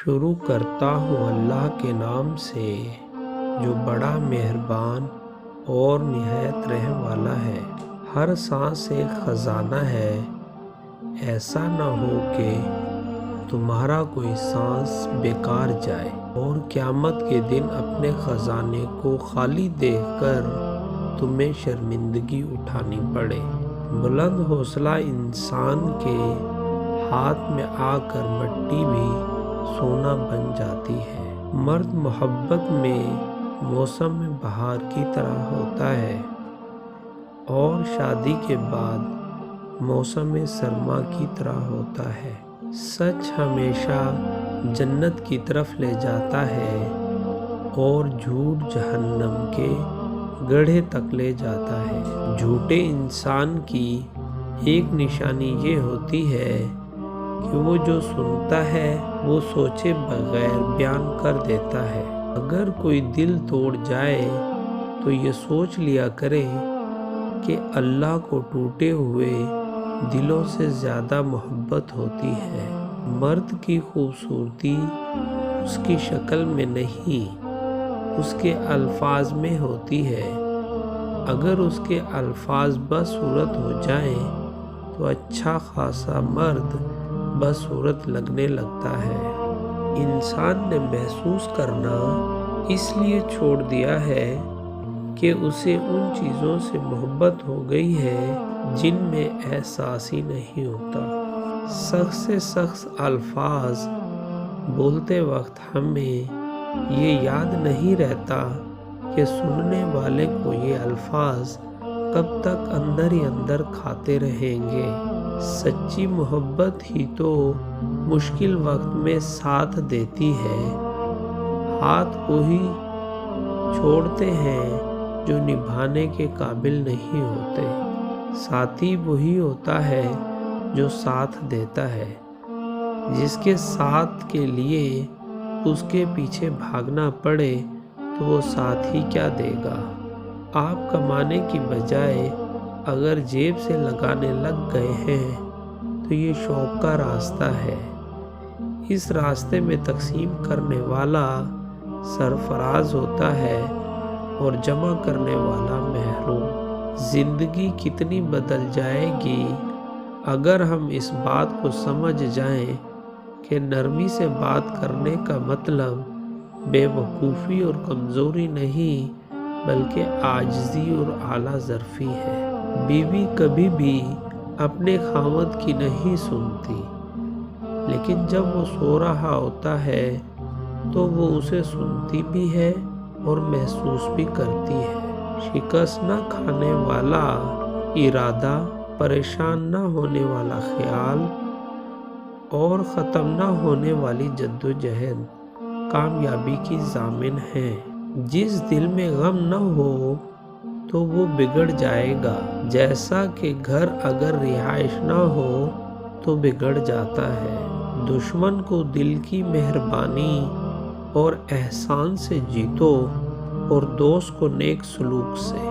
شروع کرتا ہوں اللہ کے نام سے جو بڑا مہربان اور نہایت رحم والا ہے۔ ہر سانس ایک خزانہ ہے، ایسا نہ ہو کہ تمہارا کوئی سانس بیکار جائے اور قیامت کے دن اپنے خزانے کو خالی دیکھ کر تمہیں شرمندگی اٹھانی پڑے۔ بلند حوصلہ انسان کے ہاتھ میں آ کر مٹی بھی سونا بن جاتی ہے۔ مرد محبت میں موسم بہار کی طرح ہوتا ہے اور شادی کے بعد موسم سرما کی طرح ہوتا ہے۔ سچ ہمیشہ جنت کی طرف لے جاتا ہے اور جھوٹ جہنم کے گڑھے تک لے جاتا ہے۔ جھوٹے انسان کی ایک نشانی یہ ہوتی ہے کہ وہ جو سنتا ہے وہ سوچے بغیر بیان کر دیتا ہے۔ اگر کوئی دل توڑ جائے تو یہ سوچ لیا کرے کہ اللہ کو ٹوٹے ہوئے دلوں سے زیادہ محبت ہوتی ہے۔ مرد کی خوبصورتی اس کی شکل میں نہیں، اس کے الفاظ میں ہوتی ہے۔ اگر اس کے الفاظ بدصورت ہو جائیں تو اچھا خاصا مرد بدصورت لگنے لگتا ہے۔ انسان نے محسوس کرنا اس لیے چھوڑ دیا ہے کہ اسے ان چیزوں سے محبت ہو گئی ہے جن میں احساس ہی نہیں ہوتا۔ سخت سے سخت الفاظ بولتے وقت ہمیں یہ یاد نہیں رہتا کہ سننے والے کو یہ الفاظ کب تک اندر ہی اندر کھاتے رہیں گے۔ سچی محبت ہی تو مشکل وقت میں ساتھ دیتی ہے۔ ہاتھ وہی چھوڑتے ہیں جو نبھانے کے قابل نہیں ہوتے۔ ساتھی وہی ہوتا ہے جو ساتھ دیتا ہے۔ جس کے ساتھ کے لیے اس کے پیچھے بھاگنا پڑے تو وہ ساتھی کیا دے گا۔ آپ کمانے کی بجائے اگر جیب سے لگانے لگ گئے ہیں تو یہ شوق کا راستہ ہے۔ اس راستے میں تقسیم کرنے والا سرفراز ہوتا ہے اور جمع کرنے والا محروم۔ زندگی کتنی بدل جائے گی اگر ہم اس بات کو سمجھ جائیں کہ نرمی سے بات کرنے کا مطلب بے وقوفی اور کمزوری نہیں بلکہ عاجزی اور اعلیٰ ظرفی ہے۔ بیوی کبھی بھی اپنے خاوند کی نہیں سنتی، لیکن جب وہ سو رہا ہوتا ہے تو وہ اسے سنتی بھی ہے اور محسوس بھی کرتی ہے۔ شکست نہ کھانے والا ارادہ، پریشان نہ ہونے والا خیال اور ختم نہ ہونے والی جدوجہد کامیابی کی ضامن ہے۔ جس دل میں غم نہ ہو تو وہ بگڑ جائے گا، جیسا کہ گھر اگر رہائش نہ ہو تو بگڑ جاتا ہے۔ دشمن کو دل کی مہربانی اور احسان سے جیتو اور دوست کو نیک سلوک سے۔